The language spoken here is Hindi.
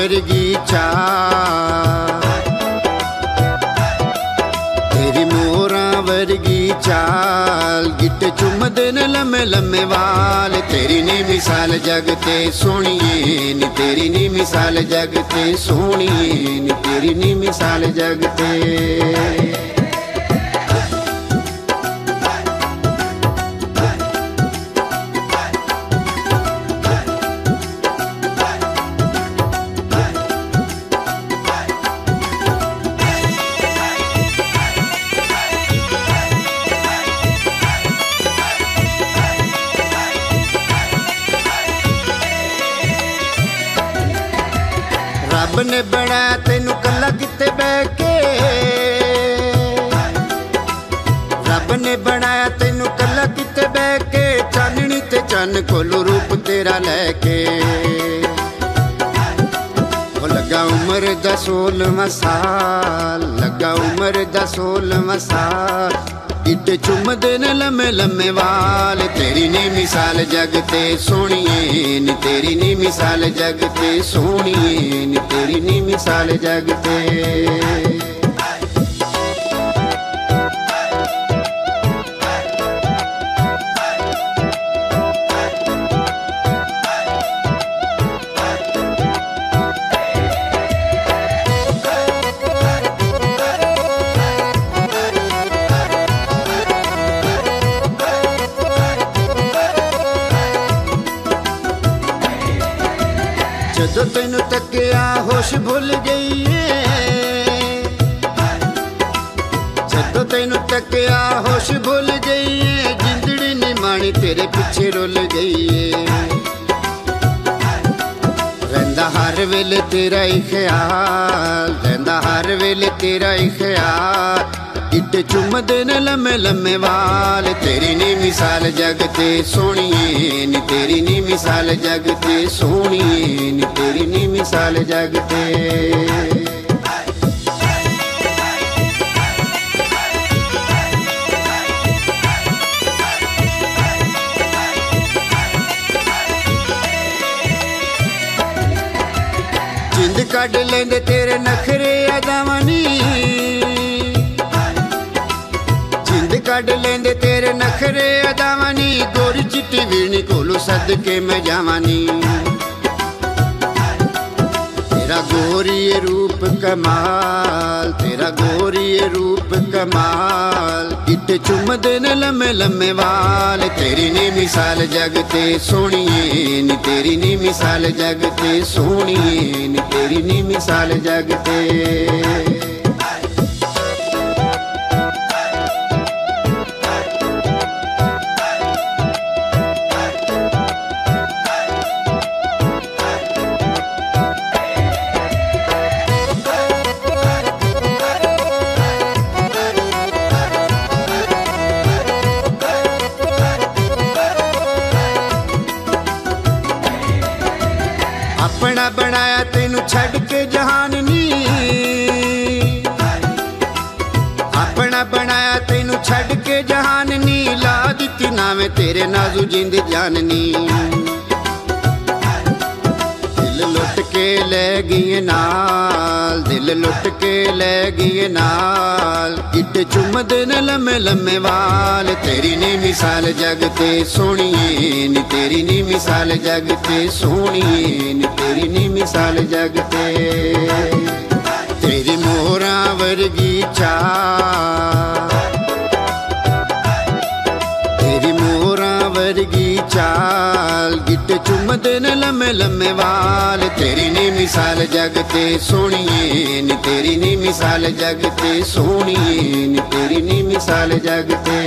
वर्गी चाल, तेरी मोरा वर्गी चाल, गिट्टे चुमदे न लम्मे लम्मे वाल। तेरी नी मिसाल जगते सोहणिए नी, तेरी नी मिसाल जगते सोहणिए नी, तेरी नी मिसाल जगते। रब ने बनाया तेनू कला किते बह के, रब ने बनाया तेनू कला किते बह के, चाननी ते चन कोलू रूप तेरा लैके। लगा उम्र दा 16वां साल, लगा उम्र दा 16वां साल, गिट्टे चुमदे न लम्मे लम्मे वाल। तेरी नी मिसाल जगते सोहणिए नी, तेरी नी मिसाल जगते सोहणिए नी, तेरी नी मिसाल जगते। जदों तैनू तकिया होश भुल गई है, जदों तैनू तकिया होश भुल गई है, जिंदड़ी नी माणी तेरे पिछे रुल गई है। रहिंदा हर वेले तेरा ही ख्याल, रहिंदा हर वेले तेरा ही ख्याल, गिट्टे चुमदे न लम्मे लम्मे वाल। तेरी नी मिसाल जगते सोहणिए नी, तेरी नी मिसाल जगते सोहणिए नी, तेरी नी मिसाल जगते। जिंद कढ लेंदे तेरे नखरे अदावनी, जिंद कढ लेंदे तेरे नखरे अदावनी, गोरी चिट्टी वीणी कोलू सदके मैं जावानी। तेरा गोरी रूप कमाल, तेरा गोरी रूप कमाल, गिट्टे चुमदे न लम्मे लम्मे वाल। तेरी नी मिसाल जगते सोहणिए नी, तेरी नी मिसाल जगते सोहणिए नी, तेरी नी मिसाल जगते। अपना बनाया तेनू छड़ के जहान नी, अपना बनाया तेनू छड़ के जहान नी, ला दित्ती नावे तेरे नाजू जिंद जाननी। दिल लुट के ले गई नाल, दिल लुट के ले गई नाल, गिट्टे चुमदे न लम्मे लम्मे वाल। तेरी नी मिसाल जगते सोहणिए नी, तेरी नी मिसाल जगते सोहणिए नी, तेरी नी मिसाल जगते। तेरी मोरा वर्गी चाल, तेरी मोरा वर्गी चाल, गिट्टे चुमदे न लम्मे लम्मे वाल। तेरी नी मिसाल जगते सोहणिए नी, तेरी नी मिसाल जगते सोहणिए नी, तेरी नी मिसाल जगते।